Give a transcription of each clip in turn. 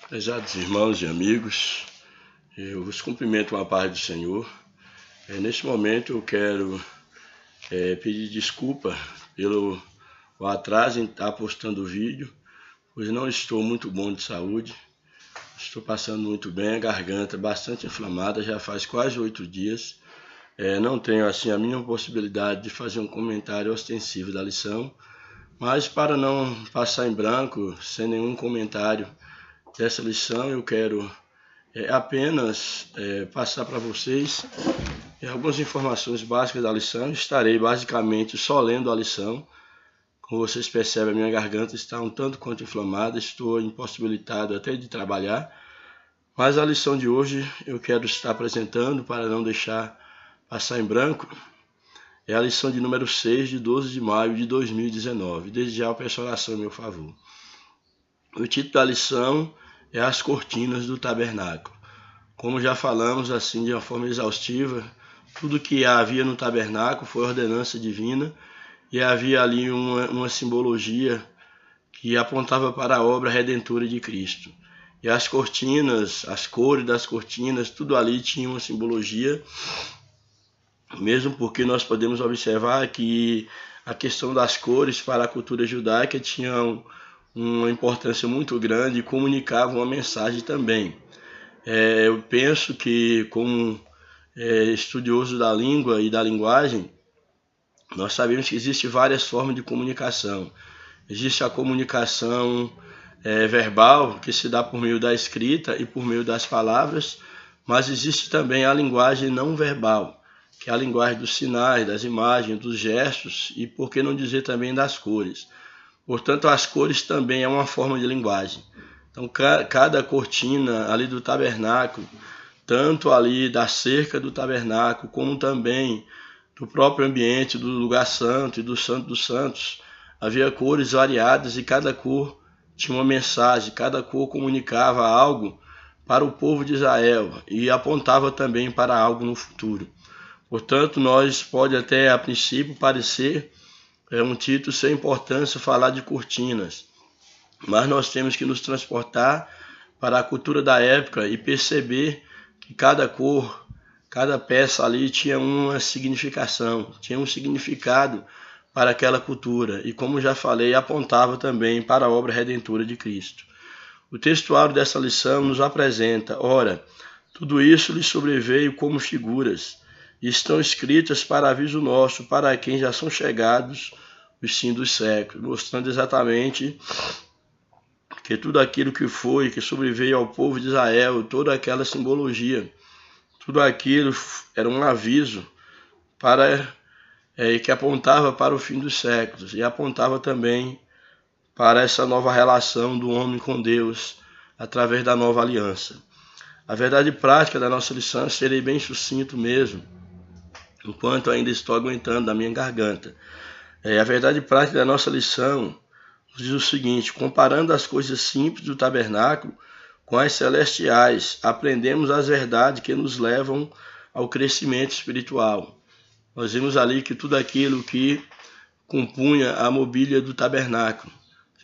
Prezados irmãos e amigos, eu vos cumprimento com a paz do Senhor. Neste momento eu quero pedir desculpa pelo atraso em estar postando o vídeo, pois não estou muito bom de saúde. Estou passando muito bem, a garganta bastante inflamada, já faz quase 8 dias. Não tenho assim a mínima possibilidade de fazer um comentário ostensivo da lição, mas para não passar em branco, sem nenhum comentário dessa lição, eu quero apenas passar para vocês algumas informações básicas da lição. Estarei basicamente só lendo a lição. Como vocês percebem, a minha garganta está um tanto quanto inflamada, estou impossibilitado até de trabalhar, mas a lição de hoje eu quero estar apresentando para não deixar passar em branco. É a lição de número 6, de 12 de maio de 2019. Desde já eu peço oração em meu favor. O título da lição é As Cortinas do Tabernáculo. Como já falamos assim de uma forma exaustiva, tudo que havia no tabernáculo foi ordenança divina e havia ali uma simbologia que apontava para a obra redentora de Cristo. E as cortinas, as cores das cortinas, tudo ali tinha uma simbologia, mesmo porque nós podemos observar que a questão das cores para a cultura judaica tinha uma importância muito grande e comunicava uma mensagem também. Eu penso que, como estudioso da língua e da linguagem, nós sabemos que existem várias formas de comunicação. Existe a comunicação verbal, que se dá por meio da escrita e por meio das palavras, mas existe também a linguagem não verbal, que é a linguagem dos sinais, das imagens, dos gestos e, por que não dizer, também das cores. Portanto, as cores também é uma forma de linguagem. Então, cada cortina ali do tabernáculo, tanto ali da cerca do tabernáculo, como também do próprio ambiente do lugar santo e do Santo dos Santos, havia cores variadas e cada cor tinha uma mensagem, cada cor comunicava algo para o povo de Israel e apontava também para algo no futuro. Portanto, pode até a princípio parecer um título sem importância falar de cortinas, mas nós temos que nos transportar para a cultura da época e perceber que cada cor, cada peça ali tinha uma significação, tinha um significado para aquela cultura e, como já falei, apontava também para a obra redentora de Cristo. O textuário dessa lição nos apresenta: ora, tudo isso lhe sobreveio como figuras, e estão escritas para aviso nosso, para quem já são chegados os fins dos séculos, mostrando exatamente que tudo aquilo que foi, que sobreveio ao povo de Israel, toda aquela simbologia, tudo aquilo era um aviso que apontava para o fim dos séculos e apontava também para essa nova relação do homem com Deus através da nova aliança. A verdade prática da nossa lição, serei bem sucinto mesmo, enquanto ainda estou aguentando da minha garganta. A verdade prática da nossa lição nos diz o seguinte: comparando as coisas simples do tabernáculo com as celestiais, aprendemos as verdades que nos levam ao crescimento espiritual. Nós vimos ali que tudo aquilo que compunha a mobília do tabernáculo,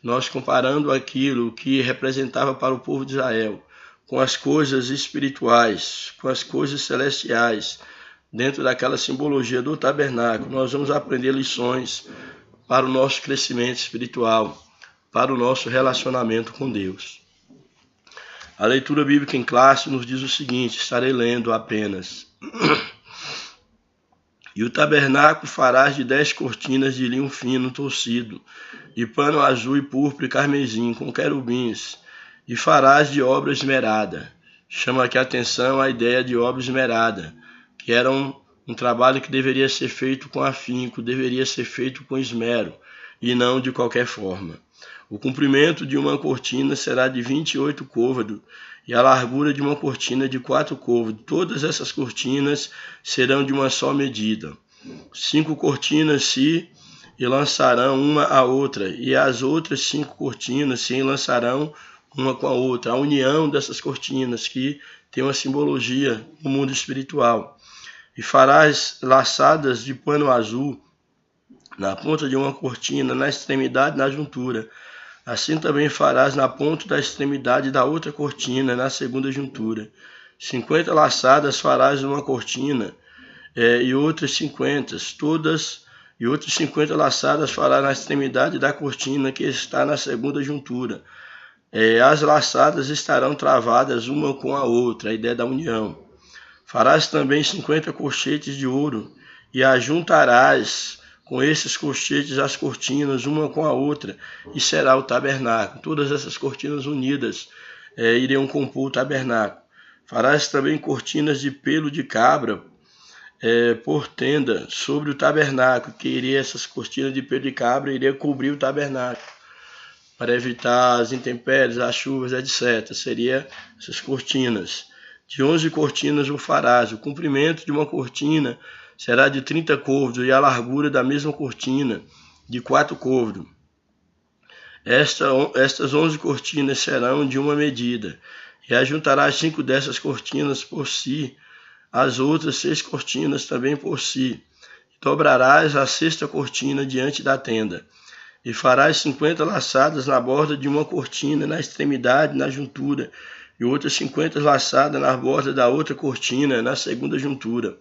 nós comparando aquilo que representava para o povo de Israel com as coisas espirituais, com as coisas celestiais, dentro daquela simbologia do tabernáculo, nós vamos aprender lições para o nosso crescimento espiritual, para o nosso relacionamento com Deus. A leitura bíblica em classe nos diz o seguinte, estarei lendo apenas. E o tabernáculo farás de 10 cortinas de linho fino torcido, de pano azul e púrpura e carmesim, com querubins, e farás de obra esmerada. Chama aqui a atenção a ideia de obra esmerada, que era um trabalho que deveria ser feito com afinco, deveria ser feito com esmero, e não de qualquer forma. O comprimento de uma cortina será de 28 côvados, e a largura de uma cortina de 4 côvados. Todas essas cortinas serão de uma só medida. 5 cortinas se enlaçarão uma à outra, e as outras 5 cortinas se enlaçarão uma com a outra. A união dessas cortinas, que tem uma simbologia no mundo espiritual. E farás laçadas de pano azul na ponta de uma cortina, na extremidade, na juntura. Assim também farás na ponta da extremidade da outra cortina, na segunda juntura. 50 laçadas farás numa cortina, e outras 50, e outras 50 laçadas farás na extremidade da cortina que está na segunda juntura. As laçadas estarão travadas uma com a outra, a ideia da união. Farás também 50 colchetes de ouro, e ajuntarás com esses colchetes as cortinas uma com a outra, e será o tabernáculo. Todas essas cortinas unidas iriam compor o tabernáculo. Farás também cortinas de pelo de cabra por tenda sobre o tabernáculo, que iria essas cortinas de pelo de cabra iria cobrir o tabernáculo, para evitar as intempéries, as chuvas, etc. Seria essas cortinas. De 11 cortinas o farás. O comprimento de uma cortina será de 30 côvados, e a largura da mesma cortina de 4 côvados. Estas 11 cortinas serão de uma medida, e ajuntarás 5 dessas cortinas por si, as outras 6 cortinas também por si. Dobrarás a 6ª cortina diante da tenda, e farás 50 laçadas na borda de uma cortina, na extremidade, na juntura, e outras 50 laçadas na borda da outra cortina, na segunda juntura.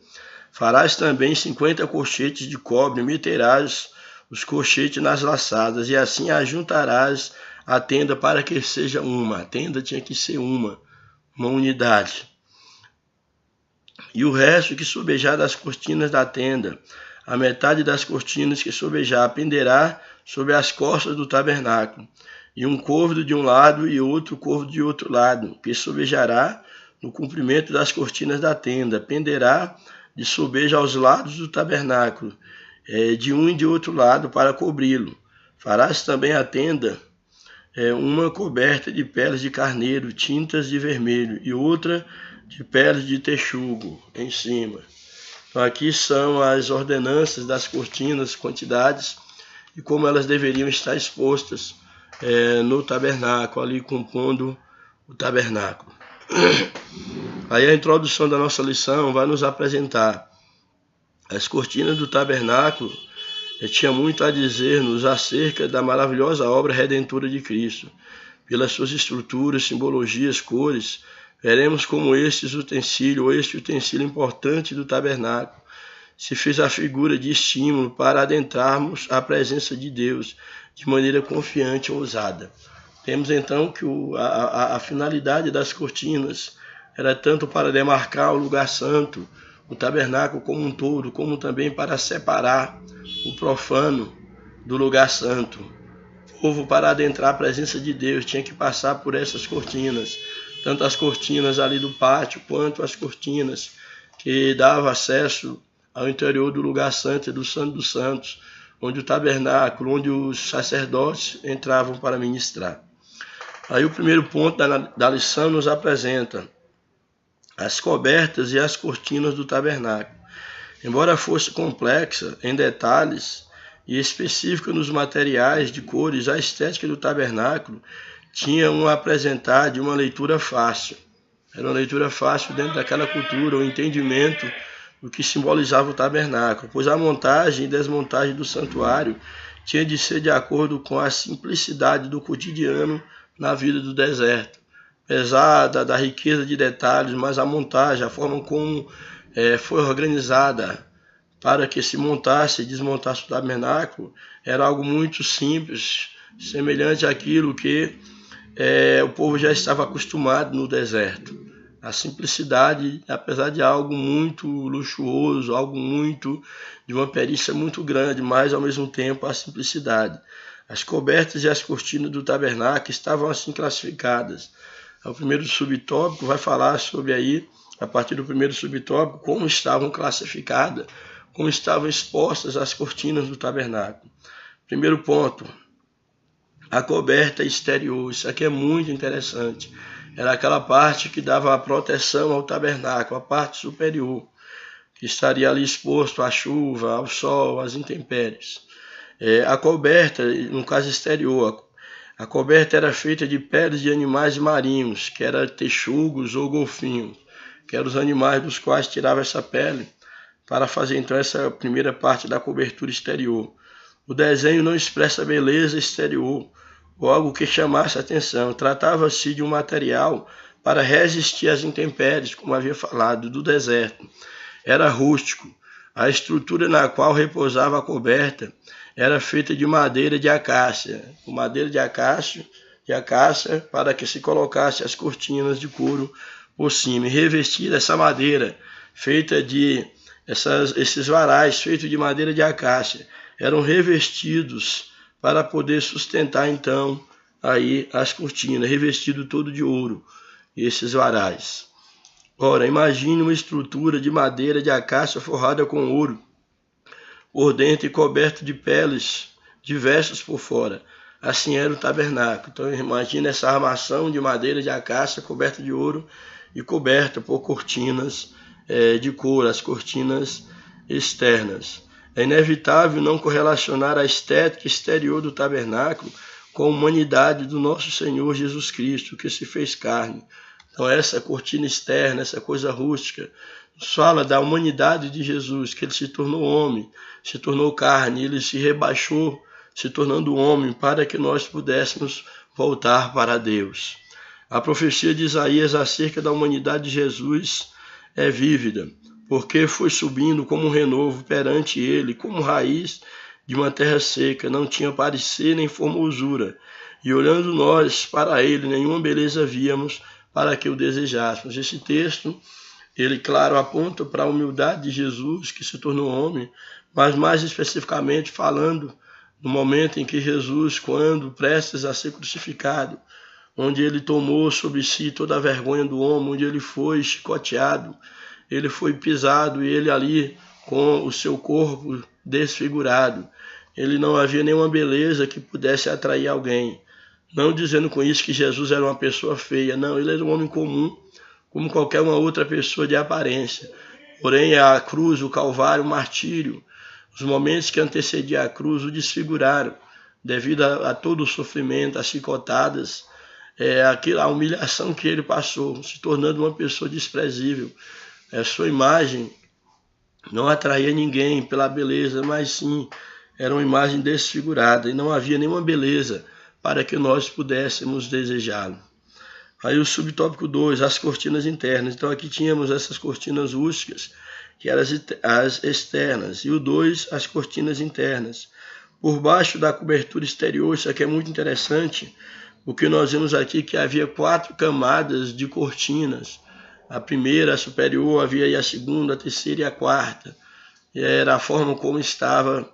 Farás também 50 colchetes de cobre, e meterás os colchetes nas laçadas, e assim ajuntarás a tenda para que seja uma. A tenda tinha que ser uma unidade. E o resto que sobejar das cortinas da tenda, a metade das cortinas que sobejar, penderá sobre as costas do tabernáculo, e um côvado de um lado e outro côvado de outro lado, que sobejará no comprimento das cortinas da tenda, penderá de sobeja aos lados do tabernáculo, de um e de outro lado, para cobri-lo. Farás também a tenda uma coberta de peles de carneiro, tintas de vermelho, e outra de peles de texugo em cima. Então aqui são as ordenanças das cortinas, quantidades, e como elas deveriam estar expostas no tabernáculo, ali compondo o tabernáculo. Aí a introdução da nossa lição vai nos apresentar as cortinas do tabernáculo. Tinha muito a dizer-nos acerca da maravilhosa obra redentora de Cristo. Pelas suas estruturas, simbologias, cores, veremos como este utensílio importante do tabernáculo se fez a figura de estímulo para adentrarmos a presença de Deus de maneira confiante e ousada. Temos então que a finalidade das cortinas era tanto para demarcar o lugar santo, o tabernáculo como um todo, como também para separar o profano do lugar santo. O povo, para adentrar a presença de Deus, tinha que passar por essas cortinas, tanto as cortinas ali do pátio, quanto as cortinas que davam acesso ao interior do lugar santo e do Santo dos Santos, onde o tabernáculo, onde os sacerdotes entravam para ministrar. Aí o primeiro ponto da lição nos apresenta as cobertas e as cortinas do tabernáculo. Embora fosse complexa em detalhes e específica nos materiais de cores, a estética do tabernáculo tinha um apresentar de uma leitura fácil. Era uma leitura fácil dentro daquela cultura, o entendimento do que simbolizava o tabernáculo, pois a montagem e desmontagem do santuário tinha de ser de acordo com a simplicidade do cotidiano na vida do deserto. Apesar da riqueza de detalhes, mas a montagem, a forma como foi organizada para que se montasse e desmontasse o tabernáculo, era algo muito simples, semelhante àquilo que o povo já estava acostumado no deserto. A simplicidade, apesar de algo muito luxuoso, algo muito de uma perícia muito grande, mas ao mesmo tempo a simplicidade. As cobertas e as cortinas do tabernáculo estavam assim classificadas. O primeiro subtópico vai falar sobre aí, a partir do primeiro subtópico, como estavam classificadas, como estavam expostas as cortinas do tabernáculo. Primeiro ponto, a coberta exterior. Isso aqui é muito interessante. Era aquela parte que dava a proteção ao tabernáculo, a parte superior, que estaria ali exposto à chuva, ao sol, às intempéries. A coberta, no caso exterior, a coberta era feita de peles de animais marinhos, que eram texugos ou golfinhos, que eram os animais dos quais tirava essa pele, para fazer então essa primeira parte da cobertura exterior. O desenho não expressa a beleza exterior ou algo que chamasse a atenção. Tratava-se de um material para resistir às intempéries, como havia falado, do deserto. Era rústico. A estrutura na qual repousava a coberta era feita de madeira de acácia, com madeira de acácia para que se colocasse as cortinas de couro por cima. E revestida essa madeira, feita de esses varais feitos de madeira de acácia, eram revestidos para poder sustentar então aí as cortinas, revestido todo de ouro, esses varais. Ora, imagine uma estrutura de madeira de acácia forrada com ouro por dentro e coberto de peles diversas por fora. Assim era o tabernáculo. Então imagine essa armação de madeira de acácia coberta de ouro e coberta por cortinas de couro, as cortinas externas. É inevitável não correlacionar a estética exterior do tabernáculo com a humanidade do nosso Senhor Jesus Cristo, que se fez carne. Então essa cortina externa, essa coisa rústica, nos fala da humanidade de Jesus, que ele se tornou homem, se tornou carne, ele se rebaixou, se tornando homem, para que nós pudéssemos voltar para Deus. A profecia de Isaías acerca da humanidade de Jesus é vívida, porque foi subindo como um renovo perante ele, como raiz de uma terra seca, não tinha parecer nem formosura, e olhando nós para ele, nenhuma beleza víamos para que o desejássemos. Esse texto, ele, claro, aponta para a humildade de Jesus, que se tornou homem, mas mais especificamente falando no momento em que Jesus, quando prestes a ser crucificado, onde ele tomou sobre si toda a vergonha do homem, onde ele foi chicoteado, ele foi pisado e ele ali com o seu corpo desfigurado. Ele não havia nenhuma beleza que pudesse atrair alguém. Não dizendo com isso que Jesus era uma pessoa feia, não, ele era um homem comum, como qualquer uma outra pessoa de aparência. Porém, a cruz, o calvário, o martírio, os momentos que antecediam a cruz o desfiguraram, devido a todo o sofrimento, as chicotadas, a humilhação que ele passou, se tornando uma pessoa desprezível. A sua imagem não atraía ninguém pela beleza, mas sim, era uma imagem desfigurada, e não havia nenhuma beleza para que nós pudéssemos desejá-lo. Aí o subtópico 2, as cortinas internas. Então aqui tínhamos essas cortinas rústicas, que eram as externas, e o 2, as cortinas internas. Por baixo da cobertura exterior, isso aqui é muito interessante, porque nós vemos aqui que havia 4 camadas de cortinas. A primeira, a superior, havia aí a segunda, a terceira e a quarta. E era a forma como estava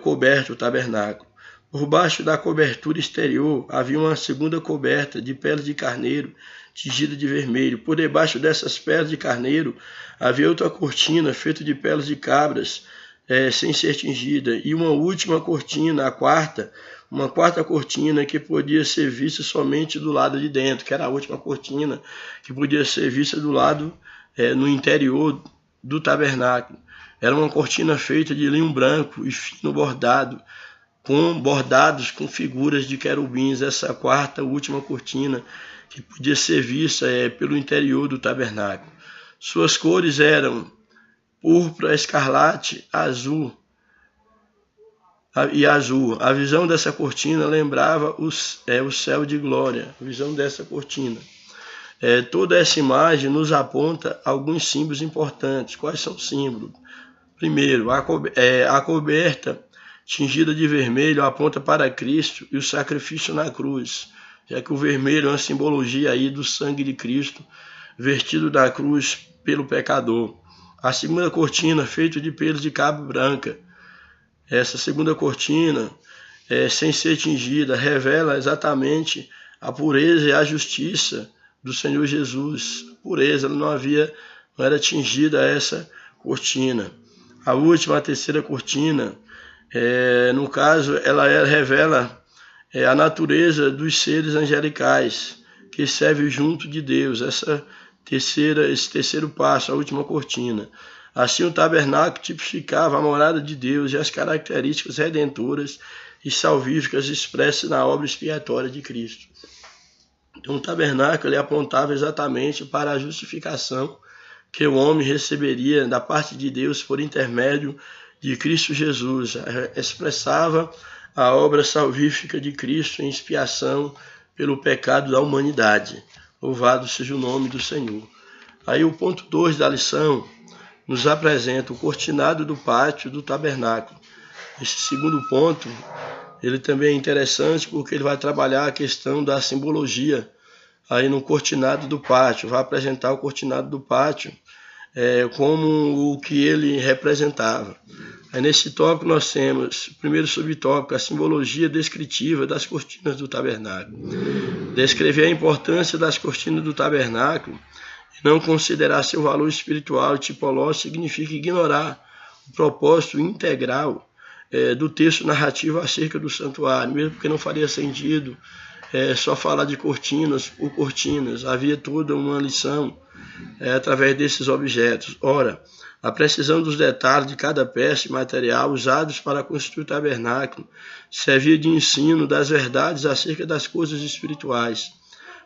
coberto o tabernáculo. Por baixo da cobertura exterior havia uma segunda coberta de peles de carneiro tingida de vermelho. Por debaixo dessas peles de carneiro havia outra cortina feita de peles de cabras sem ser tingida. E uma última cortina, a quarta, uma quarta cortina que podia ser vista somente do lado de dentro, que era a última cortina que podia ser vista do lado no interior do tabernáculo. Era uma cortina feita de linho branco e fino bordado, com bordados com figuras de querubins, essa quarta, última cortina, que podia ser vista pelo interior do tabernáculo. Suas cores eram púrpura, escarlate, azul e azul. A visão dessa cortina lembrava o céu de glória, a visão dessa cortina. Toda essa imagem nos aponta alguns símbolos importantes. Quais são os símbolos? Primeiro, a coberta tingida de vermelho aponta para Cristo e o sacrifício na cruz, já que o vermelho é uma simbologia aí do sangue de Cristo vertido na cruz pelo pecador. A segunda cortina, feita de pelos de cabra branca. Essa segunda cortina, sem ser tingida, revela exatamente a pureza e a justiça do Senhor Jesus. Pureza, não era tingida essa cortina. A última, a terceira cortina, no caso, ela revela a natureza dos seres angelicais que servem junto de Deus. Esse terceiro passo, a última cortina. Assim, o tabernáculo tipificava a morada de Deus e as características redentoras e salvíficas expressas na obra expiatória de Cristo. Então, o tabernáculo ele apontava exatamente para a justificação que o homem receberia da parte de Deus por intermédio de Cristo Jesus. Expressava a obra salvífica de Cristo em expiação pelo pecado da humanidade. Louvado seja o nome do Senhor. Aí o ponto 2 da lição nos apresenta o cortinado do pátio do tabernáculo. Esse segundo ponto, ele também é interessante porque ele vai trabalhar a questão da simbologia aí no cortinado do pátio, vai apresentar o cortinado do pátio como o que ele representava. Aí nesse tópico nós temos, o primeiro subtópico, a simbologia descritiva das cortinas do tabernáculo. Descrever a importância das cortinas do tabernáculo e não considerar seu valor espiritual e tipológico significa ignorar o propósito integral do texto narrativo acerca do santuário, mesmo porque não faria sentido só falar de cortinas por cortinas. Havia toda uma lição através desses objetos. Ora, a precisão dos detalhes de cada peça e material usados para construir o tabernáculo servia de ensino das verdades acerca das coisas espirituais.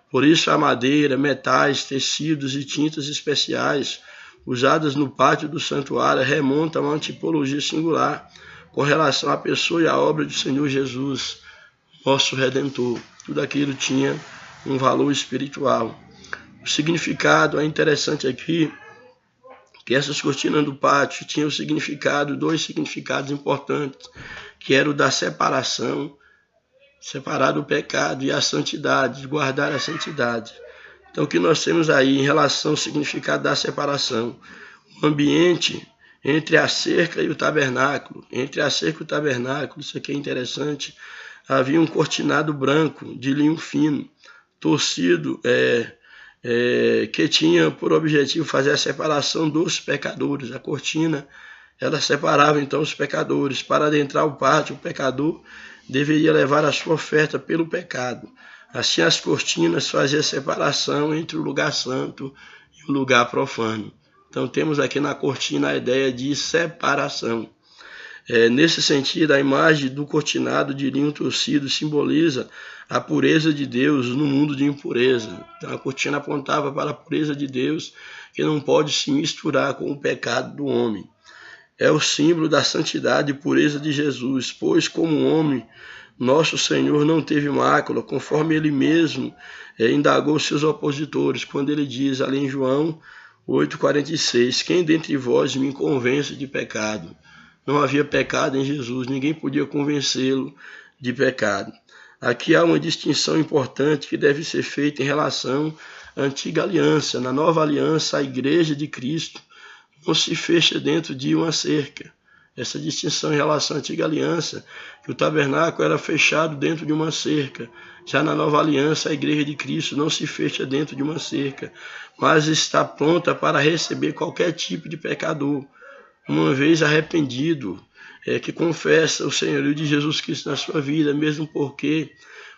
Por isso, a madeira, metais, tecidos e tintas especiais usadas no pátio do santuário remontam a uma tipologia singular com relação à pessoa e à obra do Senhor Jesus, nosso Redentor. Tudo aquilo tinha um valor espiritual. O significado é interessante aqui, que essas cortinas do pátio tinham dois significados importantes, que era o da separação, separar o pecado, e a santidade, guardar a santidade. Então o que nós temos aí em relação ao significado da separação? O ambiente entre a cerca e o tabernáculo. Entre a cerca e o tabernáculo, isso aqui é interessante, havia um cortinado branco de linho fino, torcido, que tinha por objetivo fazer a separação dos pecadores. A cortina, ela separava então os pecadores. Para adentrar o pátio, o pecador deveria levar a sua oferta pelo pecado. Assim as cortinas faziam a separação entre o lugar santo e o lugar profano. Então temos aqui na cortina a ideia de separação. Nesse sentido, a imagem do cortinado de linho torcido simboliza a pureza de Deus no mundo de impureza. Então, a cortina apontava para a pureza de Deus, que não pode se misturar com o pecado do homem. É o símbolo da santidade e pureza de Jesus, pois como homem, nosso Senhor não teve mácula, conforme ele mesmo indagou seus opositores, quando ele diz ali em João 8,46, quem dentre vós me convence de pecado? Não havia pecado em Jesus, ninguém podia convencê-lo de pecado. Aqui há uma distinção importante que deve ser feita em relação à antiga aliança. Na nova aliança, a igreja de Cristo não se fecha dentro de uma cerca. Essa distinção em relação à antiga aliança, que o tabernáculo era fechado dentro de uma cerca. Já na nova aliança, a igreja de Cristo não se fecha dentro de uma cerca, mas está pronta para receber qualquer tipo de pecador, uma vez arrependido, que confessa o senhorio de Jesus Cristo na sua vida, mesmo porque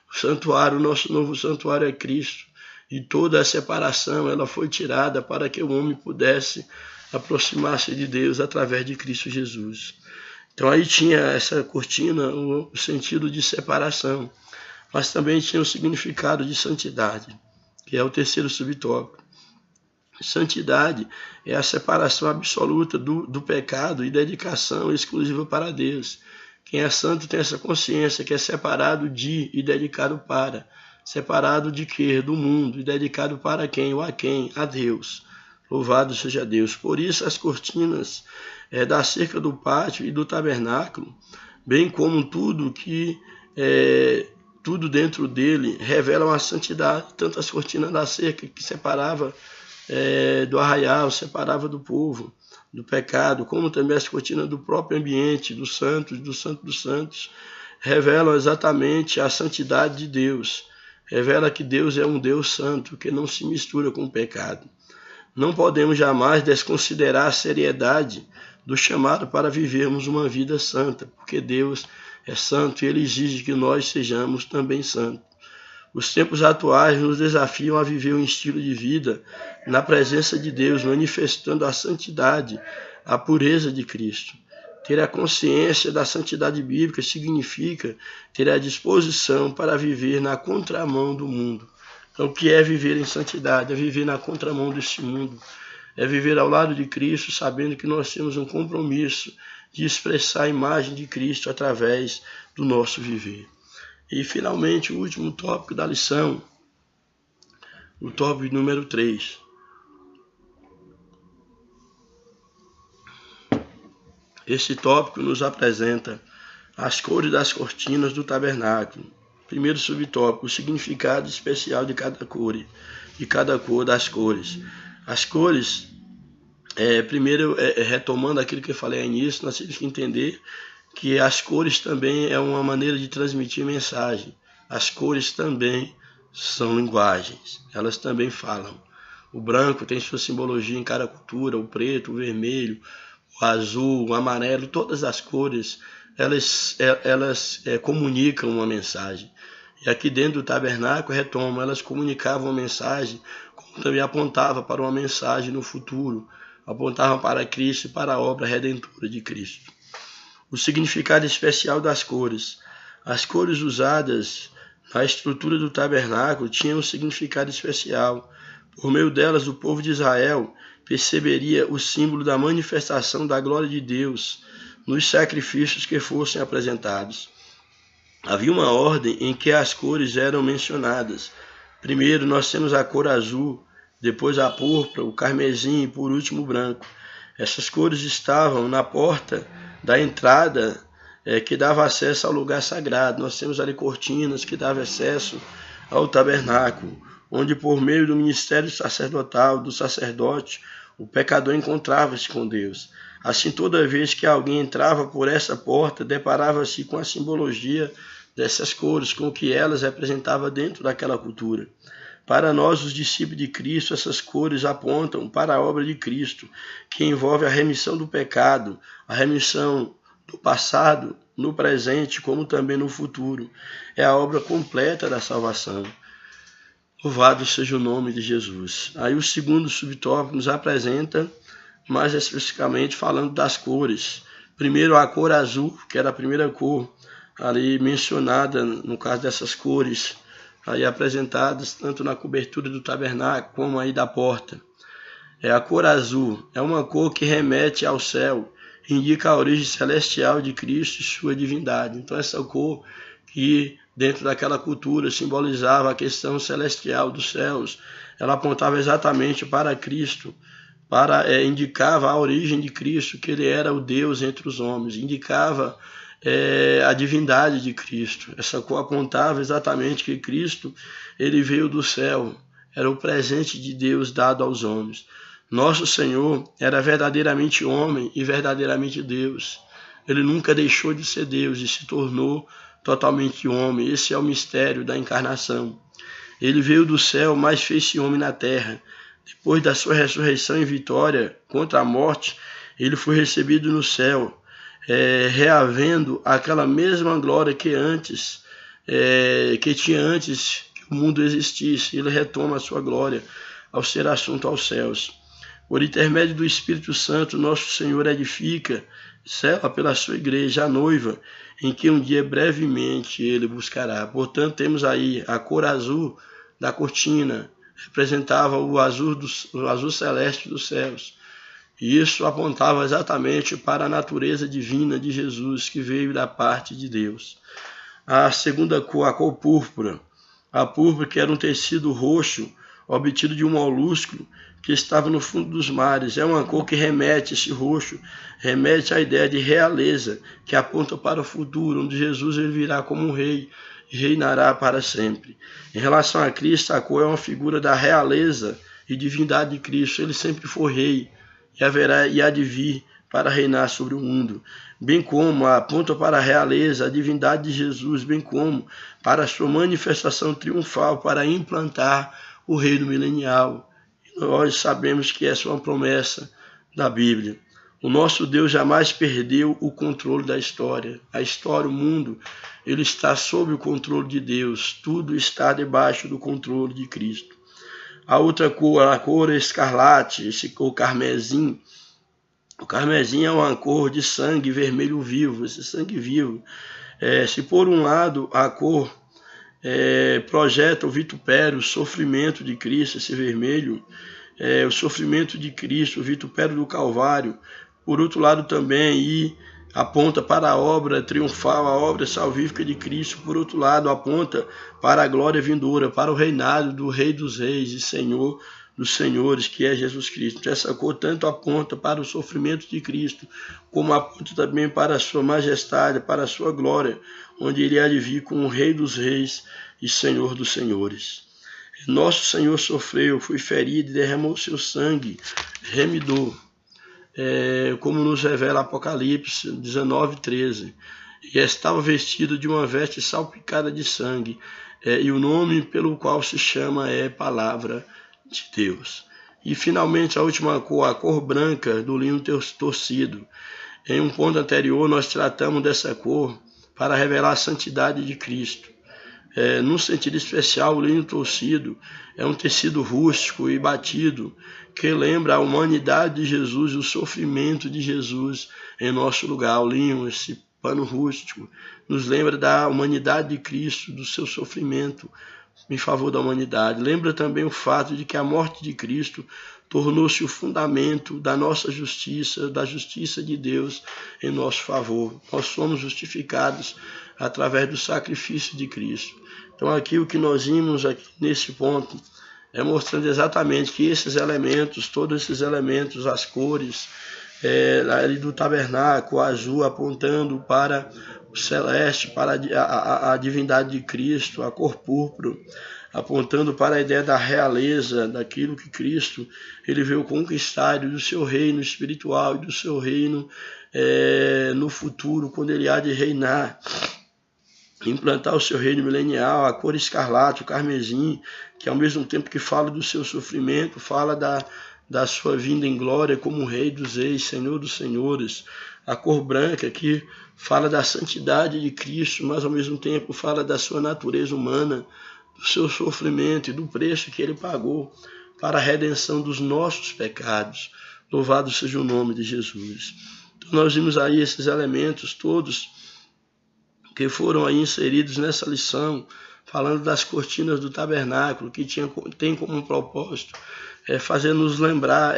o santuário, o nosso novo santuário é Cristo, e toda a separação ela foi tirada para que o homem pudesse aproximar-se de Deus através de Cristo Jesus. Então aí tinha essa cortina o sentido de separação, mas também tinha o significado de santidade, que é o terceiro subtópico. Santidade é a separação absoluta do pecado e dedicação exclusiva para Deus. Quem é santo tem essa consciência que é separado de e dedicado para. Separado de quê? Do mundo. E dedicado para quem? Ou a quem? A Deus. Louvado seja Deus. Por isso as cortinas da cerca do pátio e do tabernáculo, bem como tudo dentro dele, revelam a santidade. Tanto as cortinas da cerca que separava do arraial, separava do povo, do pecado, como também as cortinas do próprio ambiente, do santo dos santos, revelam exatamente a santidade de Deus. Revela que Deus é um Deus santo, que não se mistura com o pecado. Não podemos jamais desconsiderar a seriedade do chamado para vivermos uma vida santa, porque Deus é santo e Ele exige que nós sejamos também santos. Os tempos atuais nos desafiam a viver um estilo de vida na presença de Deus, manifestando a santidade, a pureza de Cristo. Ter a consciência da santidade bíblica significa ter a disposição para viver na contramão do mundo. Então, o que é viver em santidade? É viver na contramão deste mundo. É viver ao lado de Cristo, sabendo que nós temos um compromisso de expressar a imagem de Cristo através do nosso viver. E, finalmente, o último tópico da lição, o tópico número 3. Esse tópico nos apresenta as cores das cortinas do tabernáculo. Primeiro subtópico, o significado especial de cada cor das cores. As cores, primeiro, retomando aquilo que eu falei ao início, nós temos que entender que as cores também é uma maneira de transmitir mensagem. As cores também são linguagens, elas também falam. O branco tem sua simbologia em cada cultura, o preto, o vermelho, o azul, o amarelo, todas as cores, elas comunicam uma mensagem. E aqui dentro do tabernáculo, retomo, elas comunicavam uma mensagem, como também apontavam para uma mensagem no futuro, apontavam para Cristo e para a obra redentora de Cristo. O significado especial das cores. As cores usadas na estrutura do tabernáculo tinham um significado especial. Por meio delas, o povo de Israel perceberia o símbolo da manifestação da glória de Deus nos sacrifícios que fossem apresentados. Havia uma ordem em que as cores eram mencionadas. Primeiro nós temos a cor azul, depois a púrpura, o carmesim e por último o branco. Essas cores estavam na porta da entrada que dava acesso ao lugar sagrado. Nós temos ali cortinas que davam acesso ao tabernáculo, onde por meio do ministério sacerdotal, do sacerdote, o pecador encontrava-se com Deus. Assim, toda vez que alguém entrava por essa porta, deparava-se com a simbologia dessas cores, com o que elas representavam dentro daquela cultura. Para nós, os discípulos de Cristo, essas cores apontam para a obra de Cristo, que envolve a remissão do pecado, a remissão do passado, no presente, como também no futuro. É a obra completa da salvação. Louvado seja o nome de Jesus. Aí o segundo subtópico nos apresenta, mais especificamente, falando das cores. Primeiro, a cor azul, que era a primeira cor ali mencionada, no caso dessas cores, aí apresentadas tanto na cobertura do tabernáculo como aí da porta. A cor azul é uma cor que remete ao céu, indica a origem celestial de Cristo e sua divindade. Então essa cor que dentro daquela cultura simbolizava a questão celestial dos céus, ela apontava exatamente para Cristo, indicava a origem de Cristo, que ele era o Deus entre os homens, indicava a divindade de Cristo. Essa cor apontava exatamente que Cristo ele veio do céu, era o presente de Deus dado aos homens. Nosso Senhor era verdadeiramente homem e verdadeiramente Deus. Ele nunca deixou de ser Deus e se tornou totalmente homem. Esse é o mistério da encarnação. Ele veio do céu, mas fez-se homem na terra. Depois da sua ressurreição e vitória contra a morte, ele foi recebido no céu, reavendo aquela mesma glória que tinha antes que o mundo existisse. Ele retoma a sua glória ao ser assunto aos céus. Por intermédio do Espírito Santo, nosso Senhor edifica, sela pela sua igreja, a noiva, em que um dia brevemente ele buscará. Portanto, temos aí a cor azul da cortina, representava o azul celeste dos céus. E isso apontava exatamente para a natureza divina de Jesus, que veio da parte de Deus. A segunda cor, a cor púrpura. A púrpura, que era um tecido roxo, obtido de um molúsculo, que estava no fundo dos mares. É uma cor que remete, esse roxo, remete à ideia de realeza, que aponta para o futuro, onde Jesus ele virá como um rei e reinará para sempre. Em relação a Cristo, a cor é uma figura da realeza e divindade de Cristo. Ele sempre foi rei e há de vir para reinar sobre o mundo, bem como aponta para a realeza, a divindade de Jesus, bem como para a sua manifestação triunfal para implantar o reino milenial. Nós sabemos que essa é uma promessa da Bíblia. O nosso Deus jamais perdeu o controle da história. A história, o mundo, ele está sob o controle de Deus. Tudo está debaixo do controle de Cristo. A outra cor, a cor escarlate, esse cor carmesim. O carmesim é uma cor de sangue vermelho vivo, esse sangue vivo. Se por um lado a cor projeta o vitupério, o sofrimento de Cristo, esse vermelho, o sofrimento de Cristo, o vitupério do Calvário. Por outro lado também, aponta para a obra triunfal, a obra salvífica de Cristo. Por outro lado, aponta para a glória vindoura, para o reinado do Rei dos Reis e Senhor dos Senhores, que é Jesus Cristo. Essa cor tanto aponta para o sofrimento de Cristo, como aponta também para a sua majestade, para a sua glória, onde ele há de vir como o Rei dos Reis e Senhor dos Senhores. Nosso Senhor sofreu, foi ferido e derramou seu sangue, remidor, como nos revela Apocalipse 19:13. E estava vestido de uma veste salpicada de sangue, e o nome pelo qual se chama é Palavra de Deus. E finalmente a última cor, a cor branca do linho torcido. Em um ponto anterior nós tratamos dessa cor para revelar a santidade de Cristo. Num sentido especial, o linho torcido é um tecido rústico e batido que lembra a humanidade de Jesus e o sofrimento de Jesus em nosso lugar. O linho, esse pano rústico, nos lembra da humanidade de Cristo, do seu sofrimento em favor da humanidade. Lembra também o fato de que a morte de Cristo tornou-se o fundamento da nossa justiça, da justiça de Deus em nosso favor. Nós somos justificados através do sacrifício de Cristo. Então aqui o que nós vimos aqui nesse ponto é mostrando exatamente que esses elementos, todos esses elementos, as cores ali do tabernáculo, azul apontando para o celeste, para a divindade de Cristo, a cor púrpura apontando para a ideia da realeza, daquilo que Cristo ele veio conquistar, do seu reino espiritual e do seu reino no futuro, quando ele há de reinar, implantar o seu reino milenial. A cor escarlate, o carmesim, que ao mesmo tempo que fala do seu sofrimento, fala da sua vinda em glória como Rei dos Reis, Senhor dos Senhores. A cor branca, que fala da santidade de Cristo, mas ao mesmo tempo fala da sua natureza humana, do seu sofrimento e do preço que ele pagou para a redenção dos nossos pecados. Louvado seja o nome de Jesus. Então nós vimos aí esses elementos todos que foram aí inseridos nessa lição, falando das cortinas do tabernáculo, que tem como um propósito fazer nos lembrar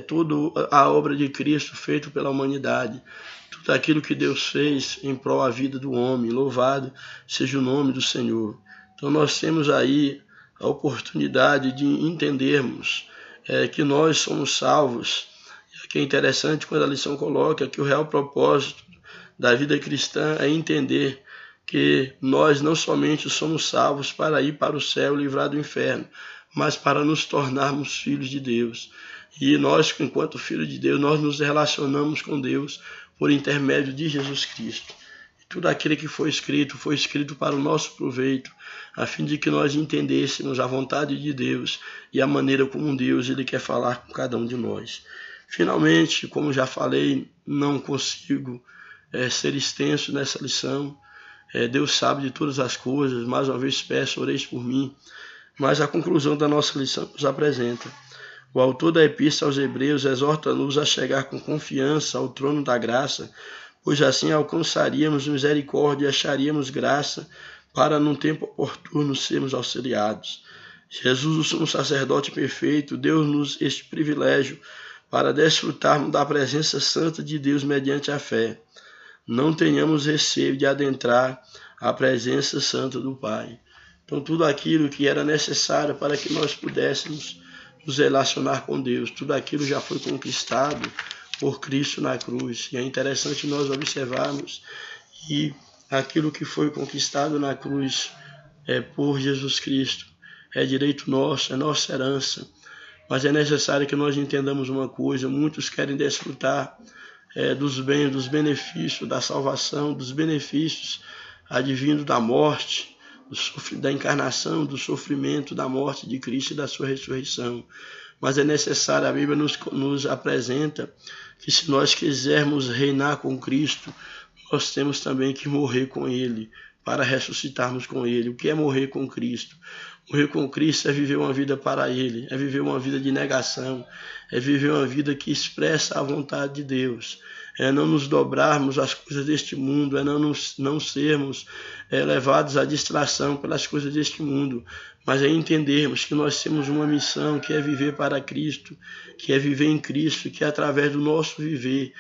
toda a obra de Cristo feita pela humanidade, tudo aquilo que Deus fez em prol da vida do homem. Louvado seja o nome do Senhor. Então nós temos aí a oportunidade de entendermos que nós somos salvos. E aqui é interessante quando a lição coloca que o real propósito da vida cristã é entender que nós não somente somos salvos para ir para o céu livrar do inferno, mas para nos tornarmos filhos de Deus. E nós, enquanto filhos de Deus, nós nos relacionamos com Deus por intermédio de Jesus Cristo. E tudo aquilo que foi escrito para o nosso proveito, a fim de que nós entendêssemos a vontade de Deus e a maneira como Deus ele quer falar com cada um de nós. Finalmente, como já falei, não consigo ser extenso nessa lição. Deus sabe de todas as coisas. Mais uma vez peço, oreis por mim. Mas a conclusão da nossa lição nos apresenta. O autor da Epístola aos Hebreus exorta-nos a chegar com confiança ao trono da graça, pois assim alcançaríamos misericórdia e acharíamos graça para, num tempo oportuno, sermos auxiliados. Jesus, o sumo sacerdote perfeito, deu-nos este privilégio para desfrutarmos da presença santa de Deus mediante a fé. Não tenhamos receio de adentrar a presença santa do Pai. Então, tudo aquilo que era necessário para que nós pudéssemos nos relacionar com Deus, tudo aquilo já foi conquistado por Cristo na cruz. E é interessante nós observarmos que aquilo que foi conquistado na cruz por Jesus Cristo é direito nosso, é nossa herança. Mas é necessário que nós entendamos uma coisa: muitos querem desfrutar dos bens, dos benefícios da salvação, dos benefícios advindos da morte, da encarnação, do sofrimento, da morte de Cristo e da sua ressurreição. Mas é necessário, a Bíblia nos apresenta que se nós quisermos reinar com Cristo, nós temos também que morrer com Ele, para ressuscitarmos com Ele. O que é morrer com Cristo? Morrer com Cristo é viver uma vida para Ele, é viver uma vida de negação, é viver uma vida que expressa a vontade de Deus, é não nos dobrarmos às coisas deste mundo, é não sermos levados à distração pelas coisas deste mundo, mas é entendermos que nós temos uma missão que é viver para Cristo, que é viver em Cristo, que através do nosso viver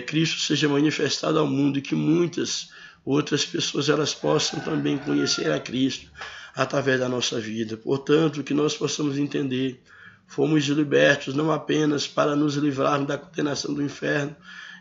Cristo seja manifestado ao mundo e que muitas outras pessoas elas possam também conhecer a Cristo através da nossa vida. Portanto, que nós possamos entender, fomos libertos não apenas para nos livrarmos da condenação do inferno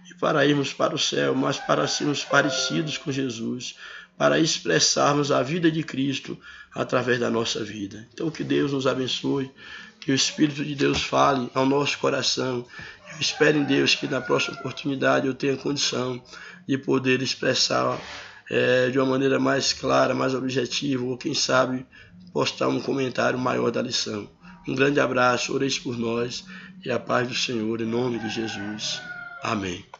e para irmos para o céu, mas para sermos parecidos com Jesus, para expressarmos a vida de Cristo através da nossa vida. Então, que Deus nos abençoe, que o Espírito de Deus fale ao nosso coração. Eu espero em Deus que na próxima oportunidade eu tenha condição de poder expressar de uma maneira mais clara, mais objetiva, ou quem sabe postar um comentário maior da lição. Um grande abraço, oreis por nós e a paz do Senhor, em nome de Jesus. Amém.